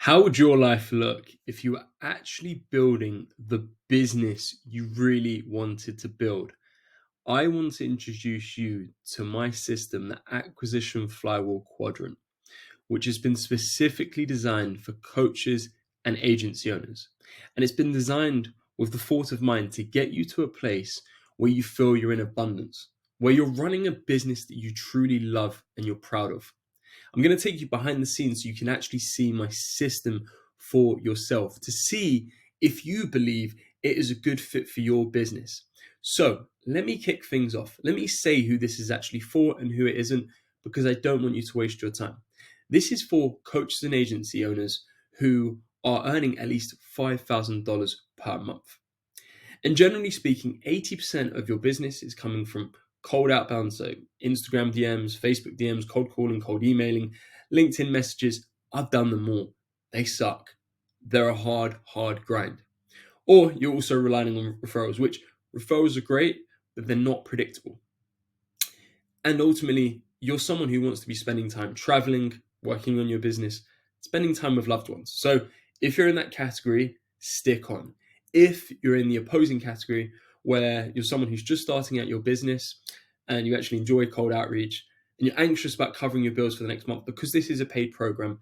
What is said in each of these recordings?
How would your life look if you were actually building the business you really wanted to build? I want to introduce you to my system, the Acquisition Flywheel Quadrant, which has been specifically designed for coaches and agency owners. And it's been designed with the thought of mind to get you to a place where you feel you're in abundance, where you're running a business that you truly love and you're proud of. I'm going to take you behind the scenes so you can actually see my system for yourself to see if you believe it is a good fit for your business. So let me kick things off. Let me say who this is actually for and who it isn't, because I don't want you to waste your time. This is for coaches and agency owners who are earning at least $5,000 per month. And generally speaking, 80% of your business is coming from cold outbound. So Instagram DMs, Facebook DMs, cold calling, cold emailing, LinkedIn messages. I've done them all. They suck. They're a hard grind. Or you're also relying on referrals, which referrals are great, but they're not predictable. And ultimately, you're someone who wants to be spending time traveling, working on your business, spending time with loved ones. So if you're in that category, stick on. If you're in the opposing category, where you're someone who's just starting out your business and you actually enjoy cold outreach and you're anxious about covering your bills for the next month because this is a paid program,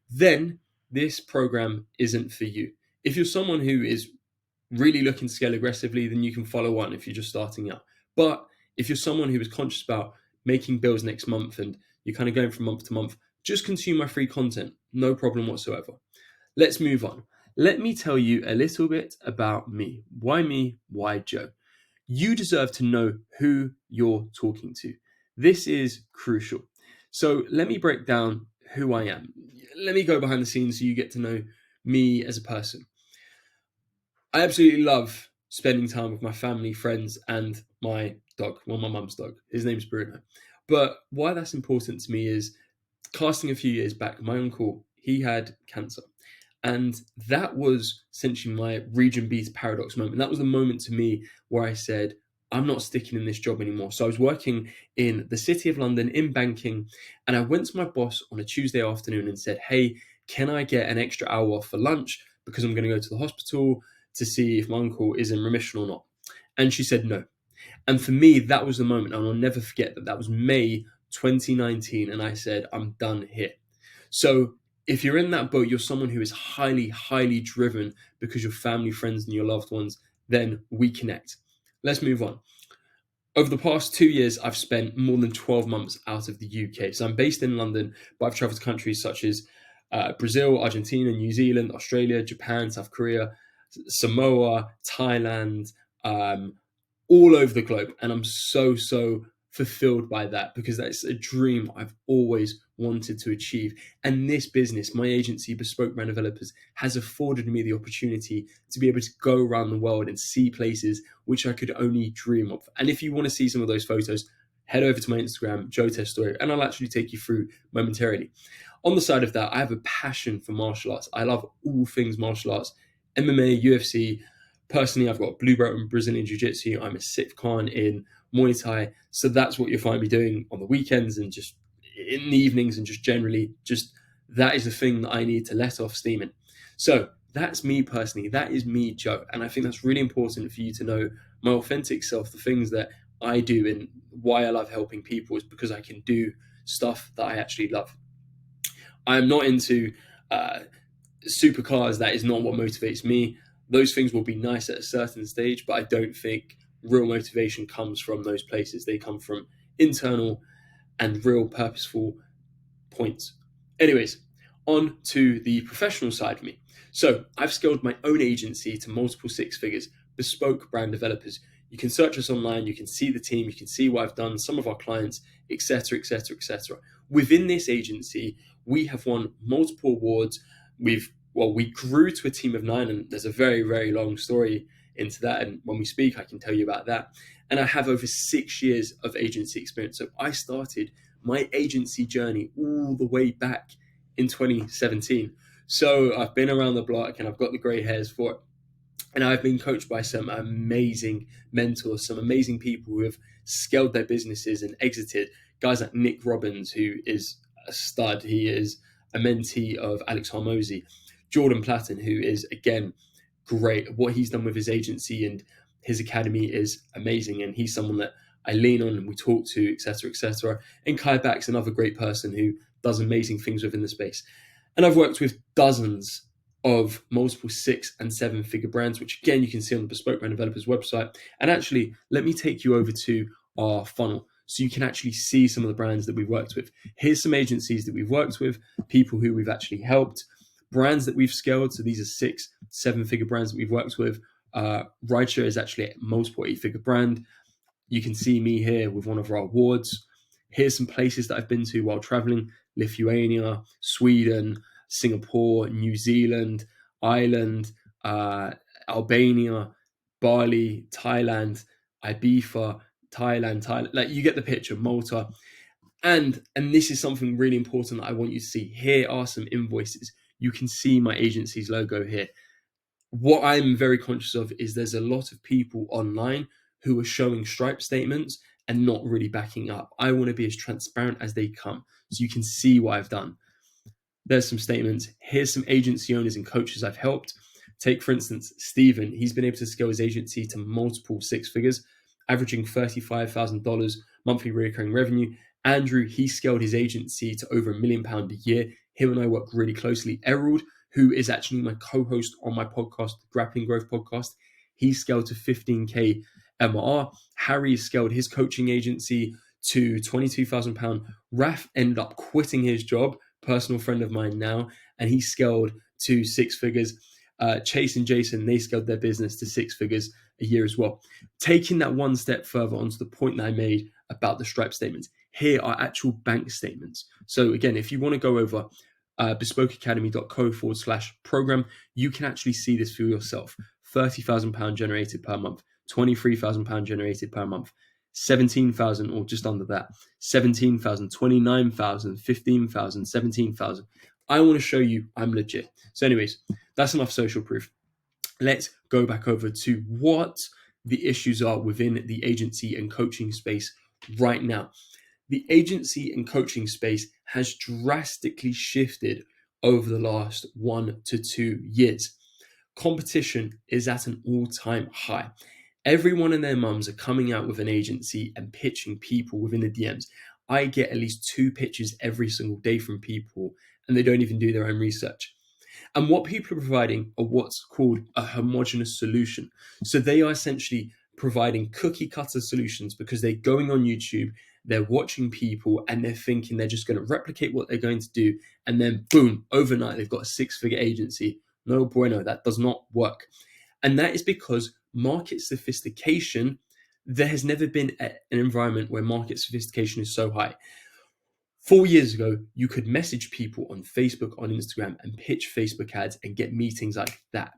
then this program isn't for you. If you're someone who is really looking to scale aggressively, then you can follow on if you're just starting out. But if you're someone who is conscious about making bills next month and you're kind of going from month to month, just consume my free content. No problem whatsoever. Let's move on. Let me tell you a little bit about me. Why me? Why Joe? You deserve to know who you're talking to. This is crucial. So let me break down who I am. Let me go behind the scenes so you get to know me as a person. I absolutely love spending time with my family, friends, and my dog. Well, my mum's dog. His name's Bruno. But why that's important to me is casting a few years back, my uncle, he had cancer. And that was essentially my region B's paradox moment. That was the moment to me where I said, I'm not sticking in this job anymore. So I was working in the City of London in banking, and I went to my boss on a Tuesday afternoon and said, hey, can I get an extra hour off for lunch because I'm going to go to the hospital to see if my uncle is in remission or not? And she said no. And for me, that was the moment, and I'll never forget that. That was May 2019, and I said, I'm done here. So if you're in that boat, you're someone who is highly driven because your family, friends, and your loved ones, then we connect. Let's move on. Over the past 2 years, I've spent more than 12 months out of the UK. So I'm based in London, but I've traveled to countries such as Brazil, Argentina, New Zealand, Australia, Japan, South Korea, Samoa, Thailand, all over the globe. And I'm so fulfilled by that because that's a dream I've always wanted to achieve. And this business, my agency, Bespoke Brand Developers, has afforded me the opportunity to be able to go around the world and see places which I could only dream of. And if you want to see some of those photos, head over to my Instagram, Joe Test Story, and I'll actually take you through momentarily. On the side of that, I have a passion for martial arts. I love all things martial arts, MMA, UFC. Personally, I've got a blue belt in Brazilian Jiu-Jitsu. I'm a Sith Khan in Muay Thai. So that's what you'll find me doing on the weekends and just in the evenings and just generally, just that is the thing that I need to let off steam in. So that's me personally. That is me, Joe. And I think that's really important for you to know my authentic self, the things that I do and why I love helping people is because I can do stuff that I actually love. I'm not into supercars. That is not what motivates me. Those things will be nice at a certain stage, but I don't think real motivation comes from those places. They come from internal and real purposeful points. Anyways, on to the professional side of me. So I've scaled my own agency to multiple six figures, Bespoke Brand Developers. You can search us online, you can see the team, you can see what I've done, some of our clients, etc., etc., etc. Within this agency, we have won multiple awards. We grew to a team of 9, and there's a very long story into that. And when we speak, I can tell you about that. And I have over 6 years of agency experience. So I started my agency journey all the way back in 2017. So I've been around the block and I've got the gray hairs for it. And I've been coached by some amazing mentors, some amazing people who have scaled their businesses and exited. Guys like Nick Robbins, who is a stud. He is a mentee of Alex Hormozy. Jordan Platten, who is, again, great. What he's done with his agency and his academy is amazing. And he's someone that I lean on and we talk to, etc., etc. And Kai Bak's another great person who does amazing things within the space. And I've worked with dozens of multiple 6 and 7 figure brands, which again, you can see on the Bespoke Brand Developers website. And actually, let me take you over to our funnel so you can actually see some of the brands that we've worked with. Here's some agencies that we've worked with, people who we've actually helped, brands that we've scaled. So these are 6, 7 figure brands that we've worked with. Rideshare is actually a multiple 8 figure brand. You can see me here with one of our awards. Here's some places that I've been to while traveling: Lithuania, Sweden, Singapore, New Zealand, Ireland, Albania, Bali, Thailand, Ibiza, Thailand. Like, you get the picture. Malta. And this is something really important that I want you to see. Here are some invoices. You can see my agency's logo here. What I'm very conscious of is there's a lot of people online who are showing Stripe statements and not really backing up. I want to be as transparent as they come so you can see what I've done. There's some statements. Here's some agency owners and coaches I've helped. Take, for instance, Stephen. He's been able to scale his agency to multiple 6 figures, averaging $35,000 monthly recurring revenue. Andrew, he scaled his agency to over £1 million a year. Him and I work really closely. Errol, who is actually my co-host on my podcast, the Grappling Growth Podcast, he scaled to 15K MRR. Harry scaled his coaching agency to £22,000. Raf ended up quitting his job, personal friend of mine now, and he scaled to 6 figures. Chase and Jason, they scaled their business to 6 figures a year as well. Taking that one step further onto the point that I made about the Stripe statements, here are actual bank statements. So again, if you want to go over bespokeacademy.co/program, you can actually see this for yourself. £30,000 generated per month, £23,000 generated per month, 17,000 or just under that, 17,000, 29,000, 15,000, 17,000. I want to show you I'm legit. So anyways, that's enough social proof. Let's go back over to what the issues are within the agency and coaching space right now. The agency and coaching space has drastically shifted over the last 1 to 2 years. Competition is at an all-time high. Everyone and their mums are coming out with an agency and pitching people within the DMs. I get at least 2 pitches every single day from people, and they don't even do their own research. And what people are providing are what's called a homogenous solution. So they are essentially providing cookie cutter solutions because they're going on YouTube, they're watching people, and they're thinking they're just going to replicate what they're going to do. And then boom, overnight, they've got a 6-figure agency. No bueno, that does not work. And that is because market sophistication, there has never been an environment where market sophistication is so high. 4 years ago, you could message people on Facebook, on Instagram, and pitch Facebook ads and get meetings like that.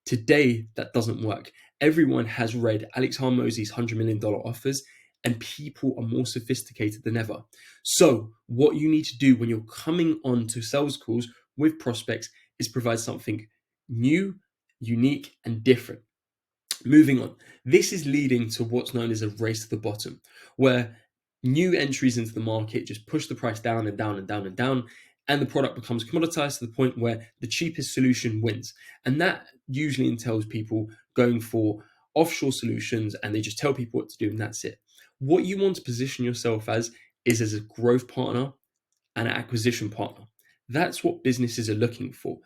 Today, that doesn't work. Everyone has read Alex Hormozy's $100 million offers, and people are more sophisticated than ever. So what you need to do when you're coming on to sales calls with prospects is provide something new, unique, and different. Moving on, this is leading to what's known as a race to the bottom, where new entries into the market just push the price down and down and down and down, and the product becomes commoditized to the point where the cheapest solution wins. And that usually entails people going for offshore solutions, and they just tell people what to do, and that's it. What you want to position yourself as is as a growth partner and an acquisition partner. That's what businesses are looking for.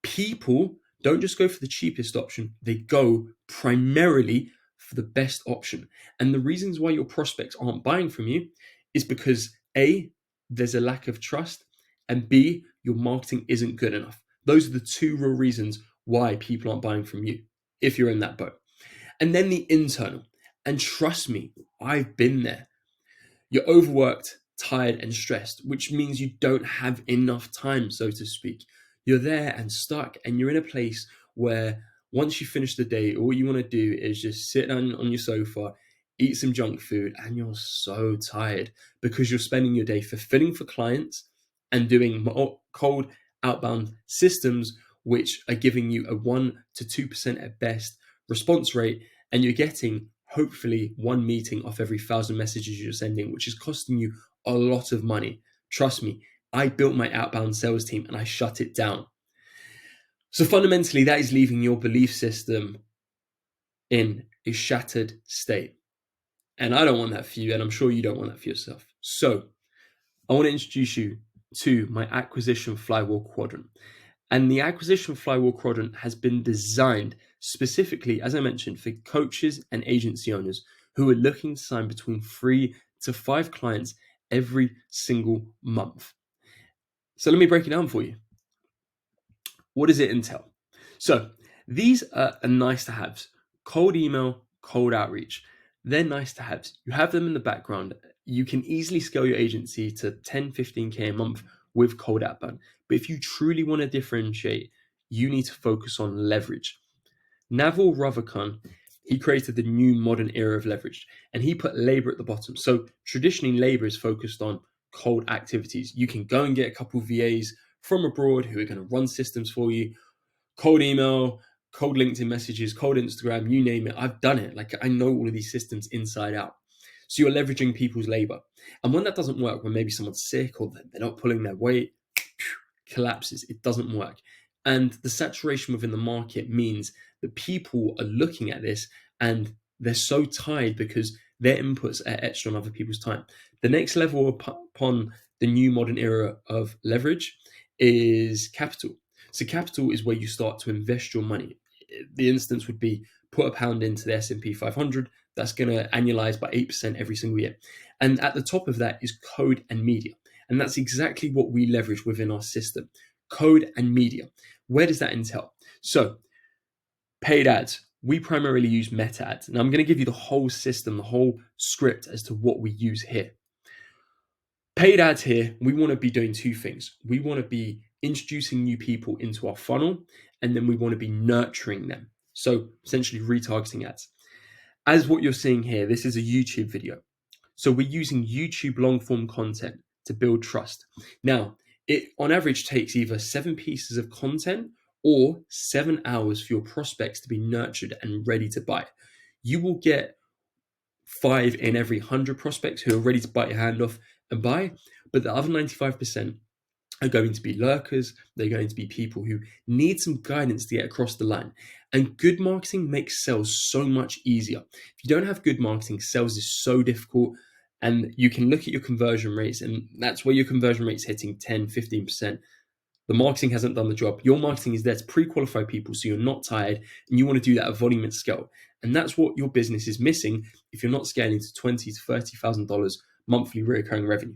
People don't just go for the cheapest option, they go primarily for the best option. And the reasons why your prospects aren't buying from you is because A, there's a lack of trust, and B, your marketing isn't good enough. Those are the 2 real reasons why people aren't buying from you, if you're in that boat. And then the internal. And trust me, I've been there. You're overworked, tired, and stressed, which means you don't have enough time, so to speak. You're there and stuck, and you're in a place where once you finish the day, all you want to do is just sit down on your sofa, eat some junk food, and you're so tired because you're spending your day fulfilling for clients and doing cold outbound systems, which are giving you a 1 to 2% at best response rate, and you're getting hopefully 1 meeting off every 1,000 messages you're sending, which is costing you a lot of money. Trust me, I built my outbound sales team and I shut it down. So fundamentally, that is leaving your belief system in a shattered state. And I don't want that for you, and I'm sure you don't want that for yourself. So I want to introduce you to my acquisition flywheel quadrant. And the acquisition flywheel quadrant has been designed specifically, as I mentioned, for coaches and agency owners who are looking to sign between 3 to 5 clients every single month. So let me break it down for you. What does it entail? So these are nice to haves. Cold email, cold outreach. They're nice to haves. You have them in the background. You can easily scale your agency to 10, 15K a month with cold outbound. But if you truly want to differentiate, you need to focus on leverage. Naval Ravikant, he created the new modern era of leverage, and he put labor at the bottom. So traditionally, labor is focused on cold activities. You can go and get a couple of VAs from abroad who are going to run systems for you. Cold email, cold LinkedIn messages, cold Instagram, you name it. I've done it. Like, I know all of these systems inside out. So you're leveraging people's labor. And when that doesn't work, when maybe someone's sick or they're not pulling their weight, collapses. It doesn't work. And the saturation within the market means that people are looking at this and they're so tired because their inputs are etched on other people's time. The next level upon the new modern era of leverage is capital. So capital is where you start to invest your money. The instance would be put a pound into the S&P 500. That's going to annualize by 8% every single year. And at the top of that is code and media. And that's exactly what we leverage within our system. Code and media. Where does that entail? So paid ads. We primarily use meta ads. And I'm going to give you the whole system, the whole script as to what we use here. Paid ads here, we want to be doing two things. We want to be introducing new people into our funnel, and then we want to be nurturing them. So essentially retargeting ads. As what you're seeing here, this is a YouTube video. So we're using YouTube long form content to build trust. Now, it on average takes either 7 pieces of content or 7 hours for your prospects to be nurtured and ready to buy. You will get 5 in every 100 prospects who are ready to bite your hand off and buy, but the other 95% are going to be lurkers. They're going to be people who need some guidance to get across the line. And good marketing makes sales so much easier. If you don't have good marketing, sales is so difficult. And you can look at your conversion rates, and that's where your conversion rate's hitting 10, 15%. The marketing hasn't done the job. Your marketing is there to pre-qualify people so you're not tired, and you want to do that at volume and scale. And that's what your business is missing if you're not scaling to $20,000 to $30,000 monthly recurring revenue.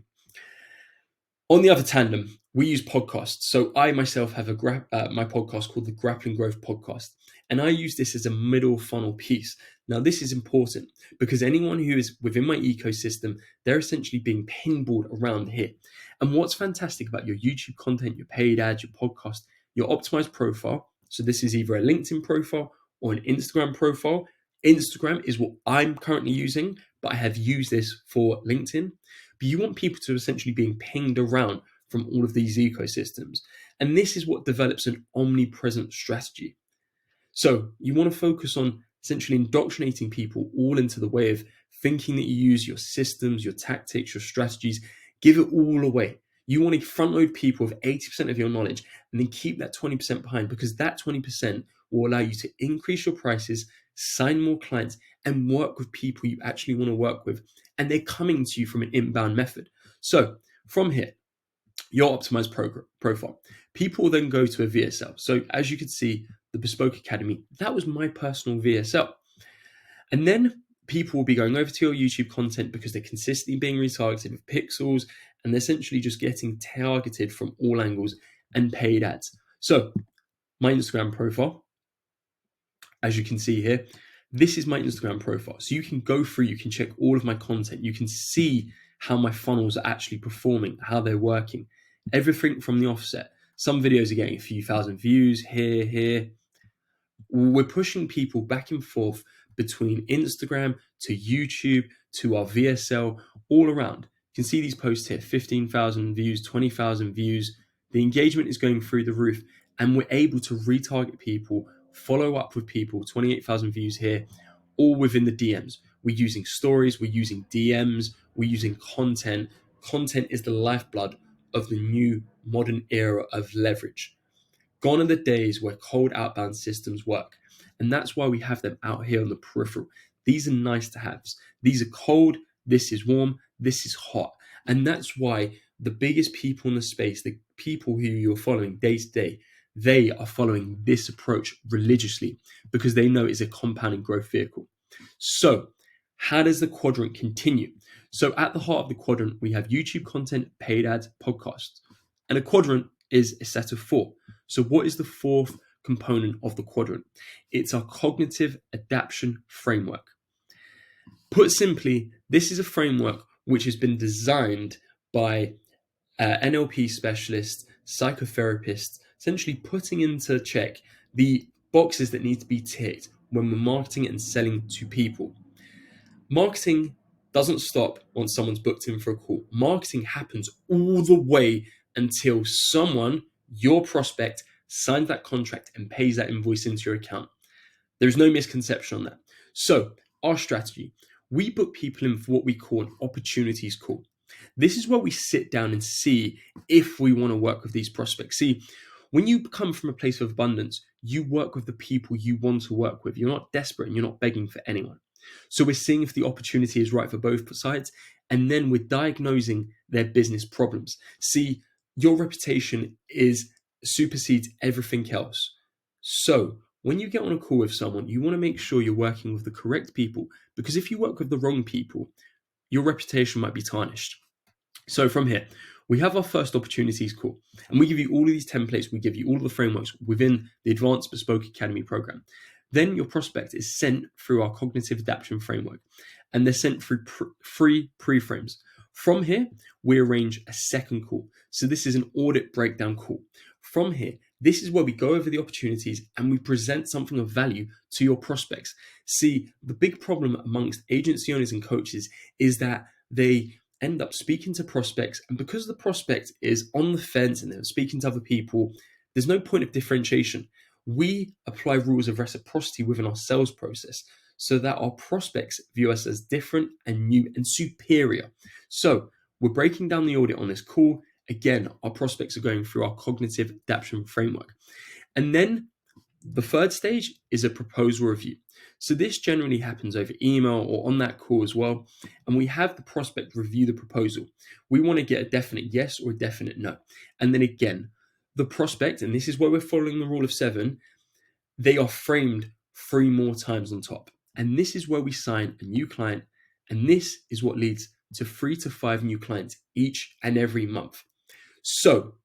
On the other tandem, we use podcasts. So I myself have my podcast called the Grappling Growth Podcast, and I use this as a middle funnel piece. Now, this is important because anyone who is within my ecosystem, they're essentially being pinballed around here. And what's fantastic about your YouTube content, your paid ads, your podcast, your optimized profile. So this is either a LinkedIn profile or an Instagram profile. Instagram is what I'm currently using, but I have used this for LinkedIn. But you want people to essentially being pinged around from all of these ecosystems. And this is what develops an omnipresent strategy. So you want to focus on essentially indoctrinating people all into the way of thinking that you use your systems, your tactics, your strategies, give it all away. You want to front load people with 80% of your knowledge and then keep that 20% behind, because that 20% will allow you to increase your prices, sign more clients, and work with people you actually want to work with. And they're coming to you from an inbound method. So from here, your optimized profile. People will then go to a VSL. So as you can see, the Bespoke Academy, that was my personal VSL. And then people will be going over to your YouTube content because they're consistently being retargeted with pixels, and they're essentially just getting targeted from all angles and paid ads. So my Instagram profile, as you can see here, this is my Instagram profile. So you can go through, you can check all of my content. You can see how my funnels are actually performing, how they're working, everything from the offset. Some videos are getting a few thousand views here. We're pushing people back and forth between Instagram to YouTube to our VSL, all around. You can see these posts here, 15,000 views, 20,000 views. The engagement is going through the roof, and we're able to retarget people, follow up with people, 28,000 views here, all within the DMs. We're using stories, we're using DMs, we're using content. Content is the lifeblood of the new modern era of leverage. Gone are the days where cold outbound systems work. And that's why we have them out here on the peripheral. These are nice to haves. These are cold, this is warm, this is hot. And that's why the biggest people in the space, the people who you're following day to day, they are following this approach religiously because they know it's a compounding growth vehicle. So, how does the quadrant continue? So, at the heart of the quadrant, we have YouTube content, paid ads, podcasts. And a quadrant is a set of four. So, what is the fourth component of the quadrant? It's our cognitive adaptation framework. Put simply, this is a framework which has been designed by NLP specialists, psychotherapists, essentially putting into check the boxes that need to be ticked when we're marketing and selling to people. Marketing doesn't stop once someone's booked in for a call. Marketing happens all the way until someone, your prospect, signs that contract and pays that invoice into your account. There's no misconception on that. So, our strategy, we book people in for what we call an opportunities call. This is where we sit down and see if we want to work with these prospects. See, when you come from a place of abundance, you work with the people you want to work with. You're not desperate and you're not begging for anyone. So we're seeing if the opportunity is right for both sides, and then we're diagnosing their business problems. See, your reputation supersedes everything else. So when you get on a call with someone, you want to make sure you're working with the correct people, because if you work with the wrong people, your reputation might be tarnished. So from here, we have our first opportunities call, and we give you all of these templates, we give you all of the frameworks within the Advanced Bespoke Academy program. Then your prospect is sent through our cognitive adaptation framework, and they're sent through free pre-frames. From here, we arrange a second call. So this is an audit breakdown call. From here, this is where we go over the opportunities and we present something of value to your prospects. See, the big problem amongst agency owners and coaches is that they end up speaking to prospects, and because the prospect is on the fence and they're speaking to other people, there's no point of differentiation. We apply rules of reciprocity within our sales process so that our prospects view us as different and new and superior. So we're breaking down the audit on this call. Again, our prospects are going through our cognitive adaptation framework. And then the third stage is a proposal review. So this generally happens over email or on that call as well. And we have the prospect review the proposal. We want to get a definite yes or a definite no. And then again, the prospect, and this is where we're following the rule of 7, they are framed 3 more times on top. And this is where we sign a new client. And this is what leads to 3 to 5 new clients each and every month. So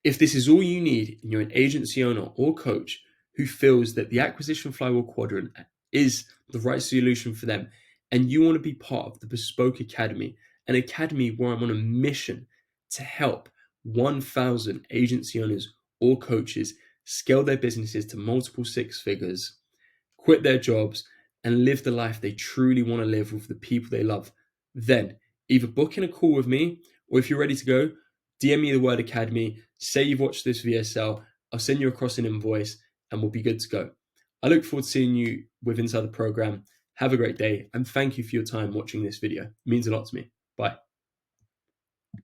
if this is all you need and you're an agency owner or coach who feels that the acquisition flywheel quadrant is the right solution for them, and you want to be part of the Bespoke Academy, an academy where I'm on a mission to help 1,000 agency owners or coaches scale their businesses to multiple 6 figures, quit their jobs, and live the life they truly want to live with the people they love, then either book in a call with me, or if you're ready to go, DM me the word Academy, say you've watched this VSL, I'll send you across an invoice, and we'll be good to go. I look forward to seeing you with inside the program. Have a great day, and thank you for your time watching this video. It means a lot to me. Bye.